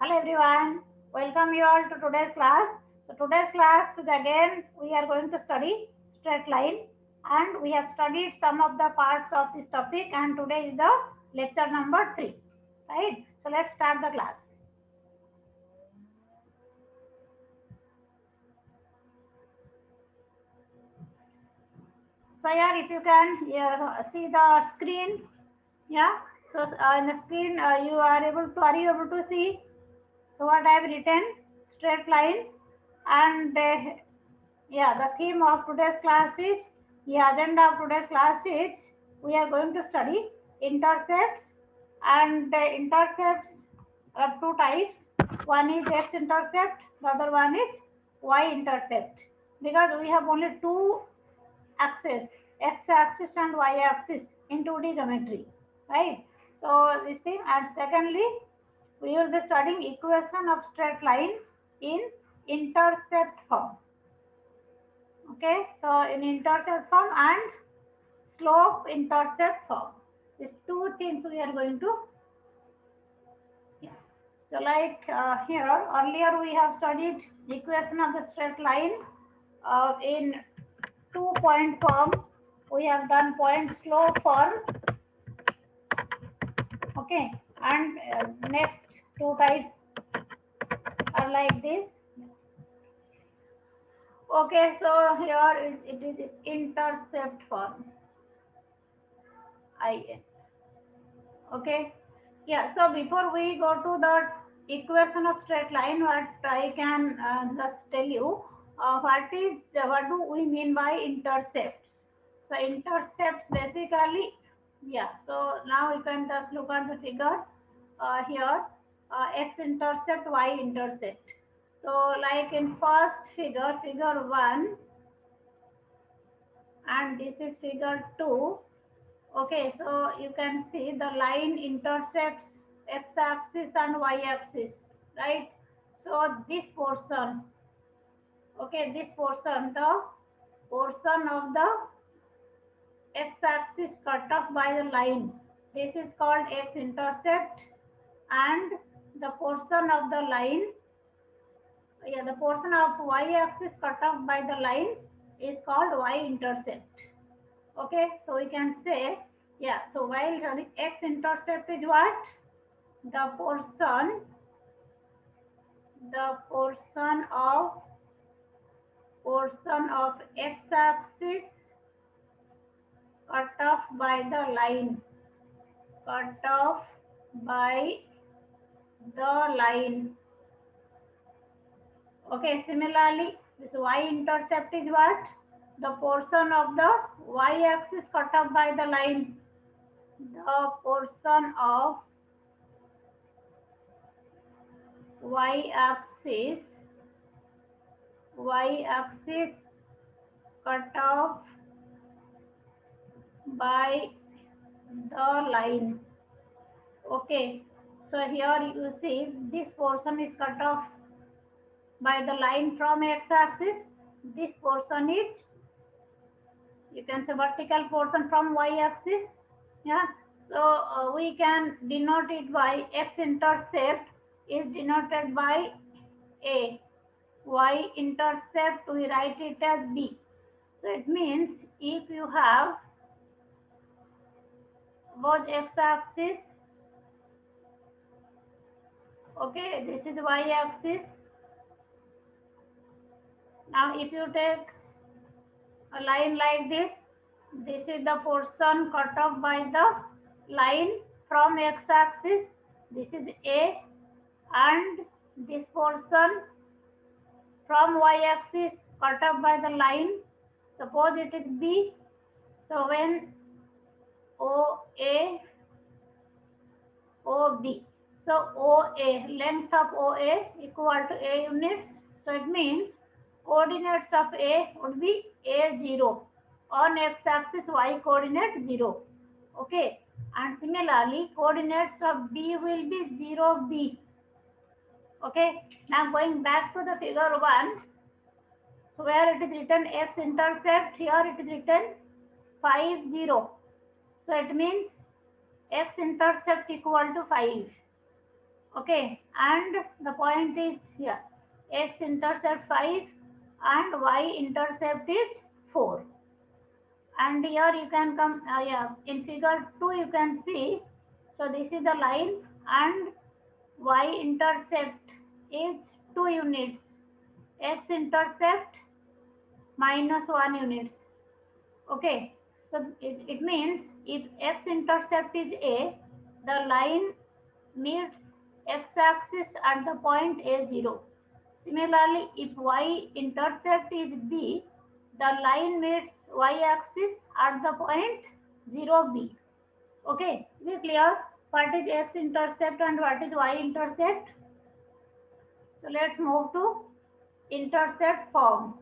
Hello everyone, welcome you all to today's class. So today's class is again we are going to study straight line and we have studied some of the parts of this topic and today is the lecture number 3. Right? So let's start the class. So here if you can see the screen, yeah. So in the screen you are you able to see so what I have written straight line and yeah, the theme of today's class is, the agenda of today's class is, we are going to study intercepts and intercepts are two types. One is x-intercept, the other one is y-intercept. Because we have only two axes, x-axis and y-axis in 2D geometry, right? So this thing, and secondly, we will be studying equation of straight line in intercept form. Okay, so in intercept form and slope intercept form. These two things we are going to, yeah. So like here, earlier we have studied equation of the straight line in 2 point form. We have done point slope form. Okay, and next two types are like this. Okay, so here it is intercept form. IN. Okay, yeah, so before we go to the equation of straight line, what I can just tell you, what do we mean by intercepts? So intercepts basically, yeah, so now you can just look at the figure here, x intercept, y intercept. So like in first figure, figure 1, and this is figure 2. Okay, so you can see the line intercepts x-axis and y-axis, right? So this portion, okay, this portion, the portion of the x-axis cut off by the line, this is called x-intercept, and the portion of the line, yeah, the portion of y-axis cut off by the line is called y-intercept. Okay, so we can say, yeah, so while x-intercept is what? The portion of x-axis cut off by the line, cut off by the line. Okay, similarly, this y-intercept is what? The portion of the y-axis cut off by the line, the portion of y-axis cut off by the line. Okay, so here you see this portion is cut off by the line from x-axis. This portion is, you can say, vertical portion from y-axis. Yeah, so we can denote it by x-intercept is denoted by A. Y-intercept we write it as B. So it means if you have both x-axis, okay, this is y-axis. Now if you take a line like this is the portion cut off by the line from x-axis. This is A, and this portion from y-axis cut off by the line, suppose it is B. So when OA, OB, so OA, length of OA equal to A units. So it means coordinates of A would be A0, on x-axis y coordinate 0. Okay, and similarly coordinates of B will be 0, B. Okay, now going back to the figure 1, so where it is written x-intercept, here it is written 5, 0. So it means x-intercept equal to 5. Okay, and the point is here, x-intercept 5 and y-intercept is 4. And here you can come, yeah, in figure 2 you can see, so this is the line and y-intercept is 2 units, x-intercept minus 1 unit. Okay, so it means if x-intercept is A, the line meets x-axis at the point A0. Similarly, if y-intercept is B, the line meets y-axis at the point 0B. Okay, is it clear? What is x-intercept and what is y-intercept? So let's move to intercept form.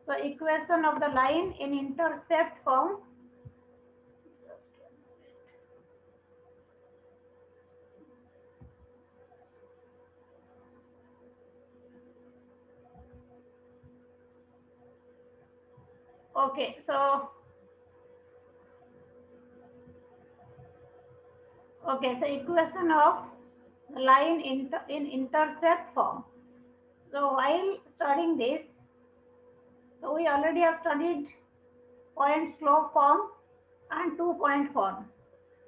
So equation of the line in intercept form. Okay, so equation of line in intercept form. So while studying this, so we already have studied point slope form and 2-point form.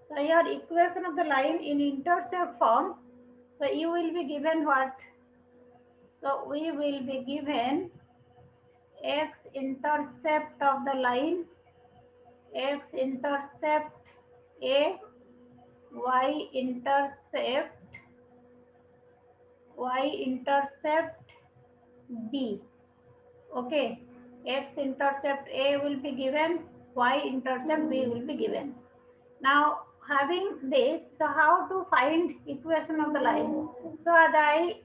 So here equation of the line in intercept form. So you will be given what? So we will be given x-intercept of the line, x-intercept A, y-intercept B. Okay, x-intercept A will be given, y-intercept B will be given. Now having this, so how to find equation of the line? So as I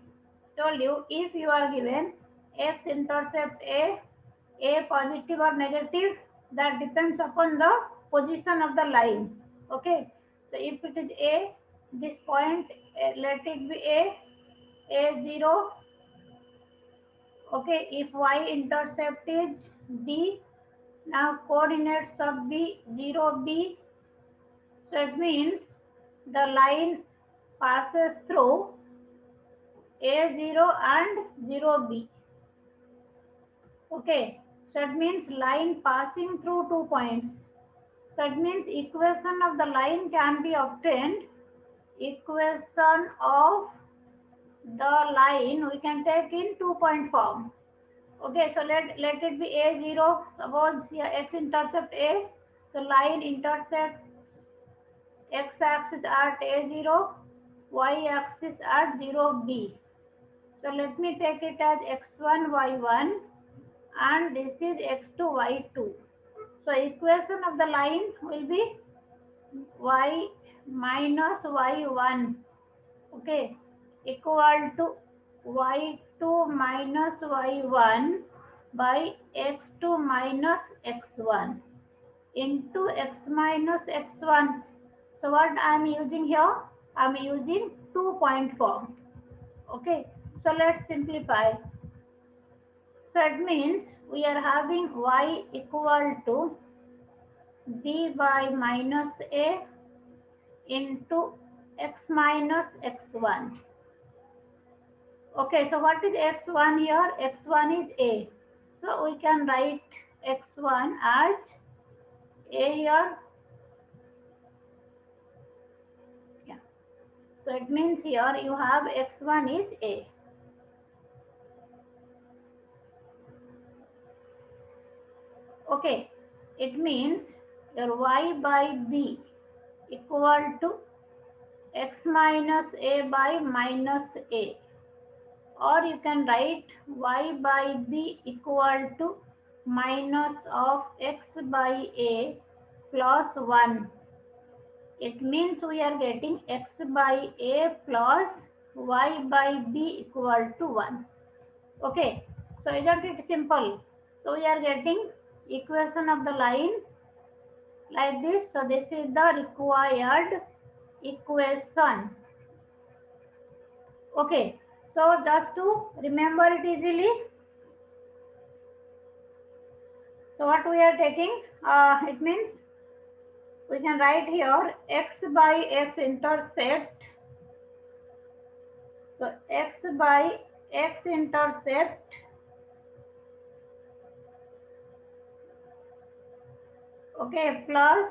told you, if you are given x-intercept A positive or negative, that depends upon the position of the line. Okay, so if it is A, this point, let it be A0. Okay, if y-intercept is B, now coordinates of B, 0B, so it means the line passes through A0 and 0B. Okay, so it means line passing through 2 points. So it means equation of the line can be obtained. Equation of the line we can take in 2-point form. Okay, so let it be A0. Suppose here x-intercept A. So line intersects x-axis at A0, y-axis at 0B. So let me take it as x1, y1 and this is x2, y2. So equation of the line will be y minus y1, okay, equal to y2 minus y1 by x2 minus x1 into x minus x1. So what I am using here? I am using 2-point form. Okay, so let's simplify. So it means we are having y equal to b by minus a into x minus x1. Okay, so what is x1 here? X1 is a. So we can write x1 as a here. Yeah. So it means here you have x1 is a. Okay, it means your y by b equal to x minus a by minus a, or you can write y by b equal to minus of x by a plus 1. It means we are getting x by a plus y by b equal to 1. Okay, so isn't it simple? So we are getting equation of the line like this. So this is the required equation. Okay, so just to remember it easily, so what we are taking, it means we can write here x by x intercept So x by x intercept, okay, plus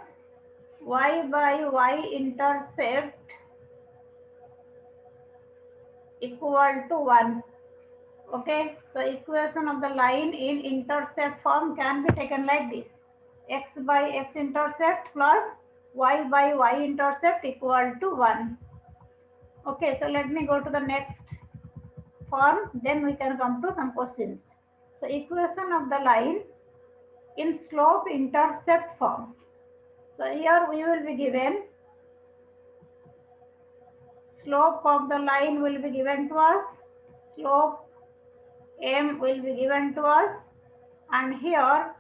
y by y intercept equal to 1. Okay, so equation of the line in intercept form can be taken like this: x by x intercept plus y by y intercept equal to 1. Okay, so let me go to the next form, then we can come to some questions. So equation of the line in slope intercept form. So here we will be given slope of the line will be given to us, slope m will be given to us, and here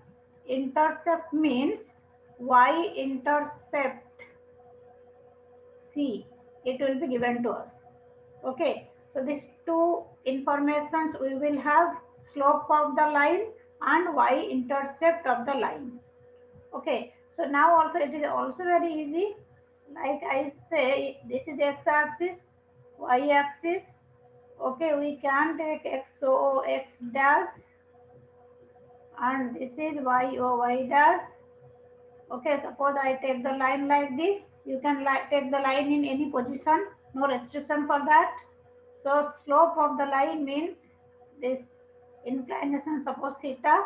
intercept means y intercept c, it will be given to us. Okay, so these two informations we will have: slope of the line and y intercept of the line. Okay, so now also it is also very easy. Like I say, this is x axis, y axis. Okay, we can take x o x dash, and this is y o y dash. Okay, suppose I take the line like this. You can take the line in any position, no restriction for that. So slope of the line means this inclination, suppose theta.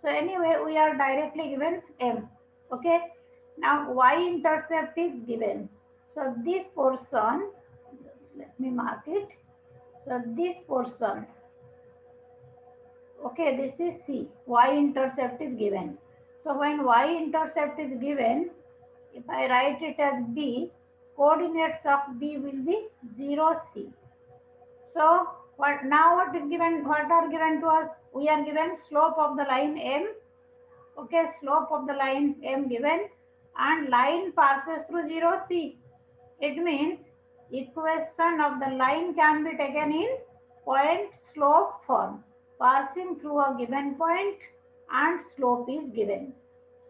So anyway, we are directly given m. Okay, now y-intercept is given. So this portion, let me mark it. So this portion, okay, this is C. Y-intercept is given. So when y-intercept is given, if I write it as B, coordinates of B will be 0, C. So what is given? What are given to us? We are given slope of the line M. Okay, slope of the line M given, and line passes through 0, C. It means equation of the line can be taken in point slope form, passing through a given point and slope is given.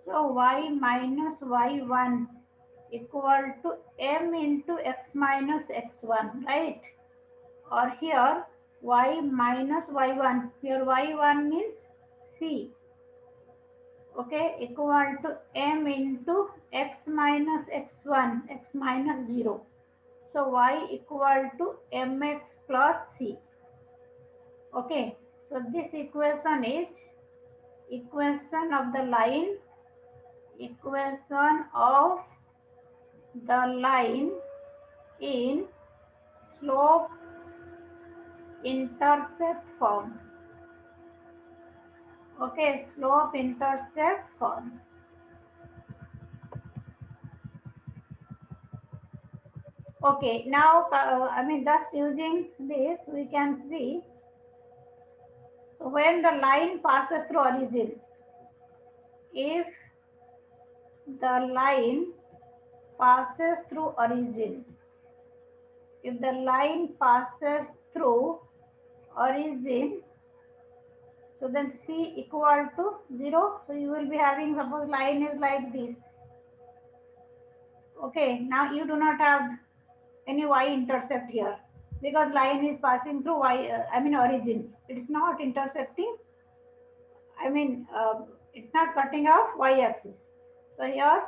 So y minus y1 equal to m into x minus x1, right? Or here y minus y1, here y1 means c, okay, equal to m into x minus x1, x minus 0. So y equal to mx plus c. Okay, so this equation is equation of the line, equation of the line in slope intercept form. Okay, slope intercept form. Okay, now just using this we can see when the line passes through origin. If the line passes through origin, if the line passes through origin, so then C equal to 0. So you will be having, suppose line is like this. Okay, now you do not have any y-intercept here because line is passing through origin. It is not intersecting, it's not cutting off y-axis. So here,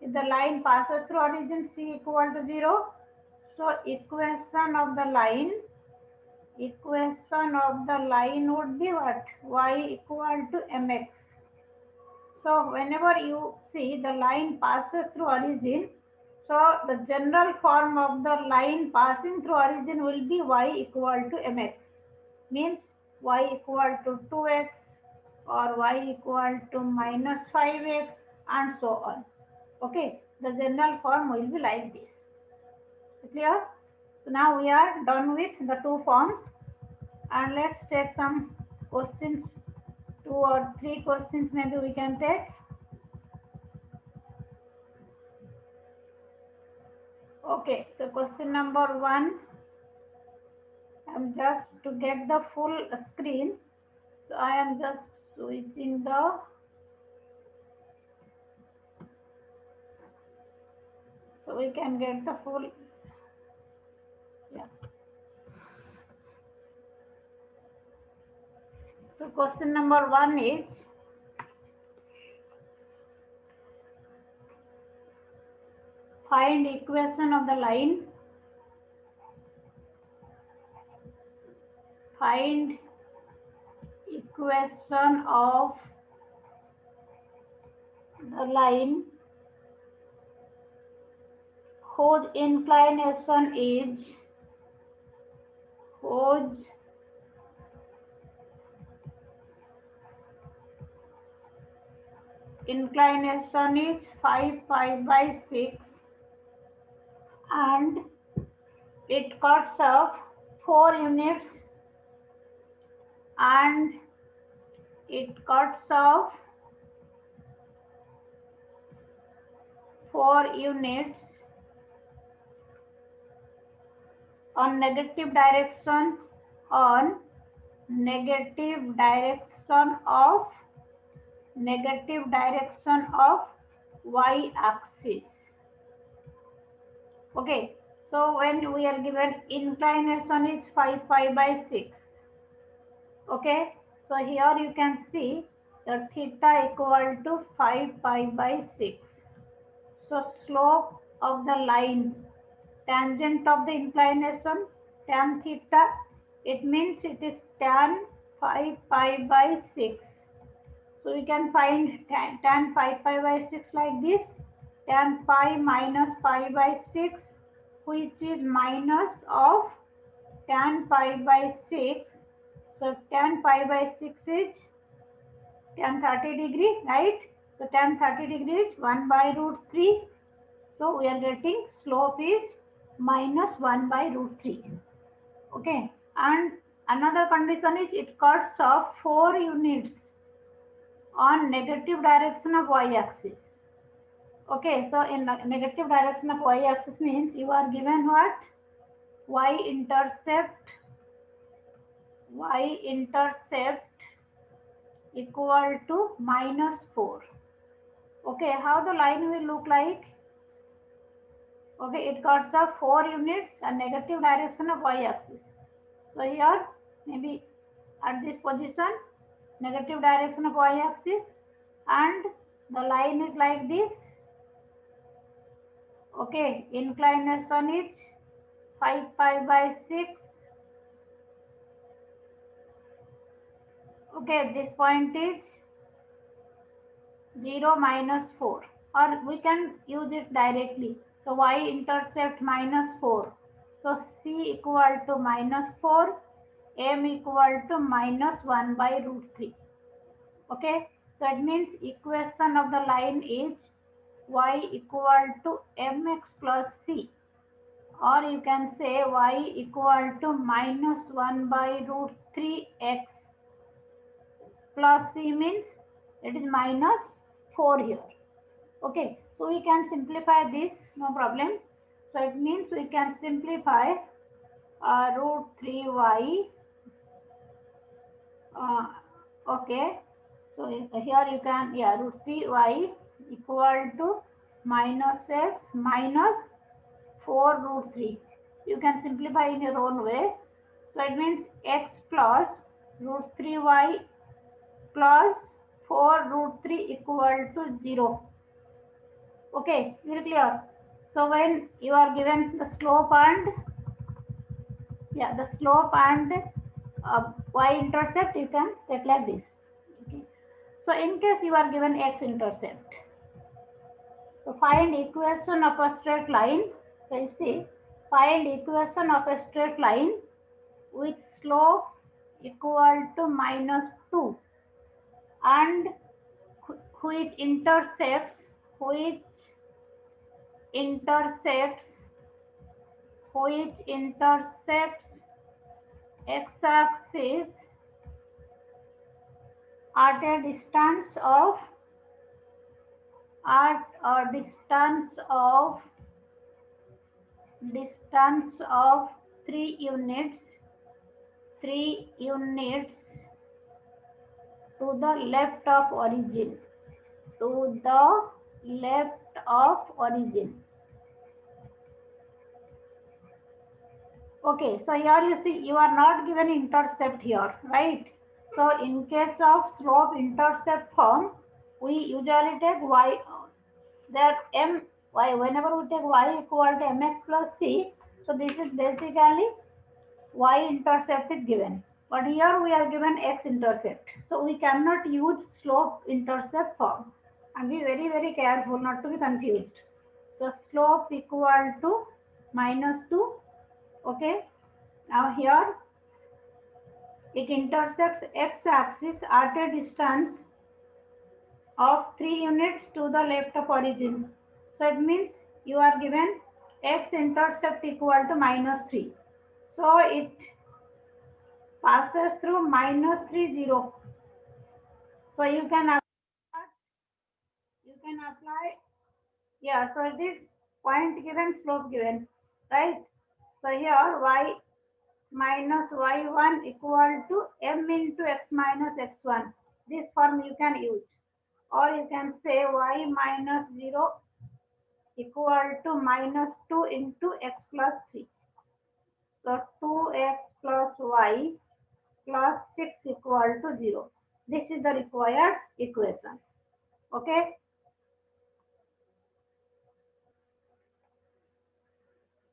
if the line passes through origin, C equal to 0. So equation of the line would be what? Y equal to mx. So whenever you see the line passes through origin, so the general form of the line passing through origin will be y equal to mx. Means y equal to 2x or y equal to minus 5x and so on. Okay, the general form will be like this. Clear? So now we are done with the two forms, and let's take some questions. 2 or 3 questions maybe we can take. Okay, so question number 1, I'm just to get the full screen. So I am just switching the so we can get the full, yeah. So question number 1 is find equation of the line. Find equation of the line whose inclination is inclination is 5 pi by 6 and it cuts off 4 units and it cuts off 4 units on negative direction of y axis. Okay, so when we are given inclination is 5 pi by 6. Okay, so here you can see the theta equal to 5 pi by 6. So slope of the line tangent of the inclination tan theta, it means it is tan 5 pi by 6. So we can find tan 5 pi by 6 like this, tan pi minus pi by 6, which is minus of tan pi by 6. So tan pi by 6 is tan 30 degree, right? So tan 30 degree is 1 by root 3. So we are getting slope is minus 1 by root 3. Okay, and another condition is it cuts off 4 units on negative direction of y-axis. Okay, so in negative direction of y-axis means you are given what? Y-intercept equal to minus 4. Okay, how the line will look like? Okay, it cuts off 4 units and negative direction of y-axis. So here maybe at this position negative direction of y-axis and the line is like this. Okay, inclination is 5 pi by 6. Okay, this point is 0 minus 4, or we can use it directly. So y-intercept minus 4. So c equal to minus 4, m equal to minus 1 by root 3. Okay, so it means equation of the line is y equal to mx plus c, or you can say y equal to minus 1 by root 3x plus c means it is minus 4 here. Okay, so we can simplify this, no problem. So it means we can simplify root 3y. Okay, so here you can, root 3y equal to minus x minus 4 root 3. You can simplify in your own way. So it means x plus root 3y plus 4 root 3 equal to 0. Okay, very clear. So when you are given the slope and y-intercept, you can set like this. Okay. So in case you are given x-intercept, so find equation of a straight line. So you see, find equation of a straight line with slope equal to minus 2 and which intersects x-axis at a distance of 3 units to the left of origin. Okay, so here you see you are not given intercept here, right? So in case of slope intercept form, we usually take y, that m y, whenever we take y equal to mx plus c, so this is basically y intercept is given. But here we are given x intercept. So we cannot use slope intercept form. And be very, very careful not to be confused. So slope equal to minus 2. Okay. Now here it intersects x-axis at a distance of 3 units to the left of origin. So it means you are given x-intercept equal to minus 3. So it passes through minus 3, 0. So you can apply, yeah, so this point given, slope given, right? So here y minus y1 equal to m into x minus x1. This form you can use. Or you can say y minus 0 equal to minus 2 into x plus 3. So 2x plus y plus 6 equal to 0. This is the required equation. Okay.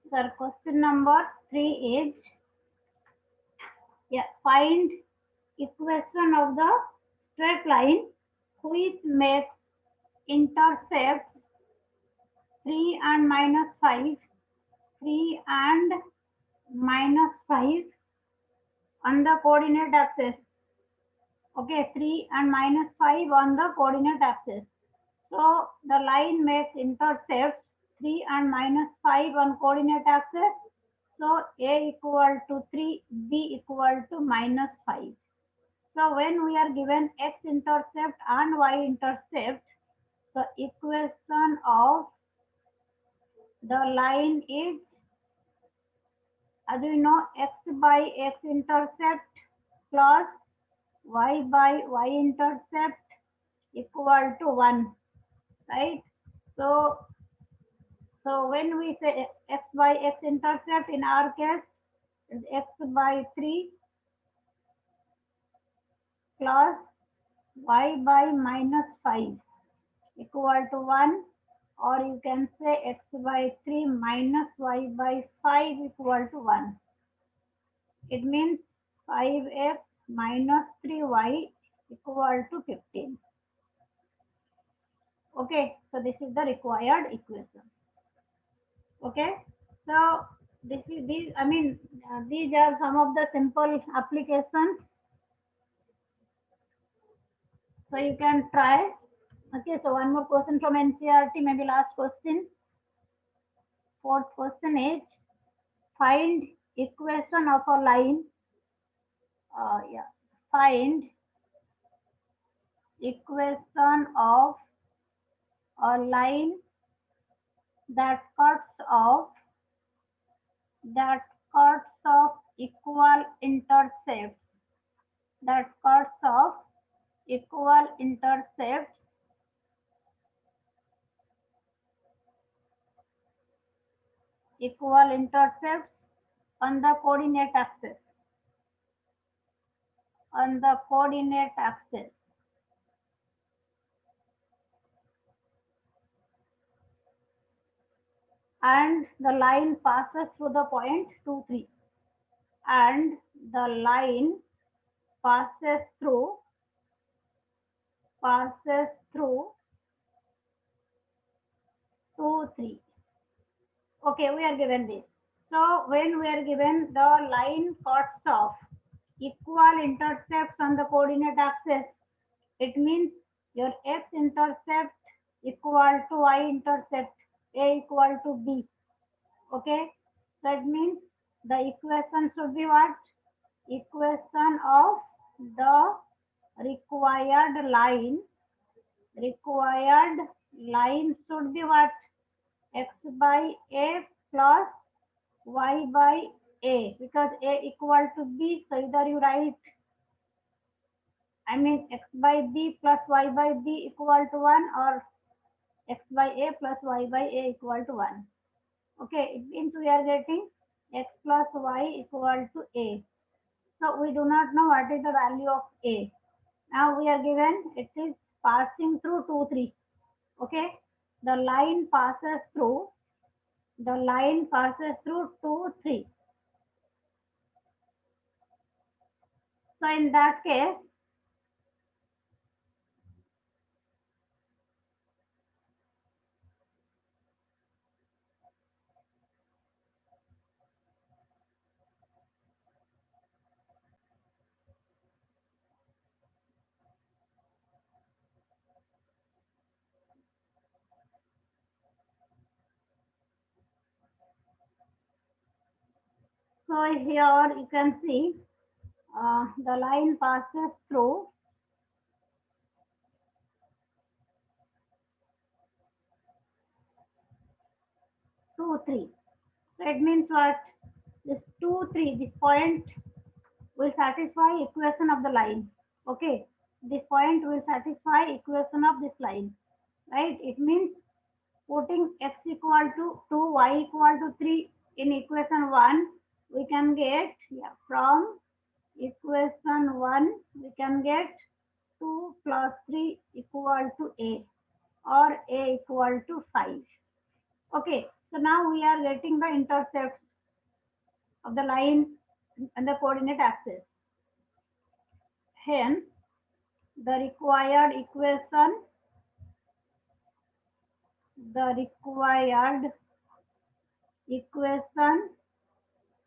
Sir, question number 3 is, yeah, find equation of the straight line which makes intercept 3 and minus 5, 3 and minus 5 on the coordinate axis. Okay, 3 and minus 5 on the coordinate axis. So the line makes intercept 3 and minus 5 on coordinate axis. So A equal to 3, B equal to minus 5. So when we are given x-intercept and y-intercept, the equation of the line is, as you know, x by x-intercept plus y by y-intercept equal to 1, right? So when we say x by x-intercept, in our case, is x by 3 plus y by minus 5 equal to 1, or you can say x by 3 minus y by 5 equal to 1. It means 5x minus 3y equal to 15. Okay, so this is the required equation. Okay, so these these are some of the simple applications. So you can try. Okay, so one more question from NCERT, maybe last question. Fourth question is, find equation of a line. Yeah, find equation of a line that cuts off equal intercepts, that cuts off equal intercepts on the coordinate axis, and the line passes through the point 2, 3, and the line passes through 2, 3. Okay, we are given this. So when we are given the line cuts off equal intercepts on the coordinate axis, it means your x-intercept equal to y-intercept, A equal to B. Okay, that means the equation should be what? Equation of the required line should be what? X by A plus y by A, because A equal to B, so either you write, x by B plus y by B equal to 1, or x by A plus y by A equal to 1. Okay, it means we are getting x plus y equal to A. So we do not know what is the value of A. Now we are given it is passing through 2, 3. Okay. The line passes through 2, 3. So in that case, so here you can see the line passes through 2, 3. So it means what? This 2, 3, this point will satisfy equation of the line. Okay, this point will satisfy equation of this line, right? It means putting x equal to 2, y equal to 3 in equation 1, we can get, yeah, from equation 1, we can get 2 plus 3 equal to a, or a equal to 5. Okay, so now we are getting the intercept of the line and the coordinate axis. Hence, the required equation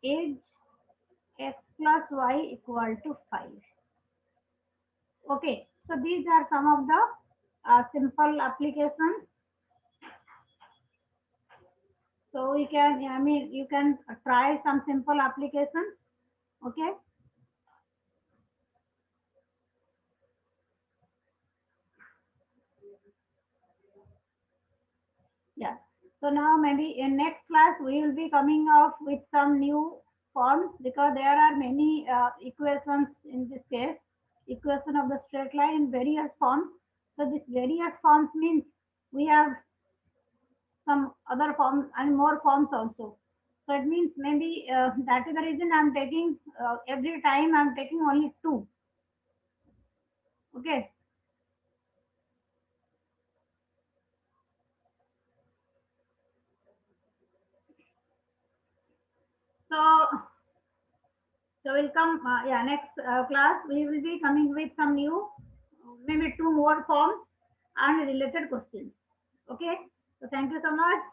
is x plus y equal to 5. Okay, so these are some of the simple applications. So we can, I mean, you can try some simple applications. Okay. Yeah. So now maybe in next class we will be coming up with some new forms, because there are many equations in this case, equation of the straight line in various forms. So this various forms means we have some other forms and more forms also. So it means maybe that is the reason I'm taking every time I'm taking only 2. Okay. So we'll come, yeah, next class we will be coming with some new, maybe 2 more forms and related questions. Okay. So thank you so much.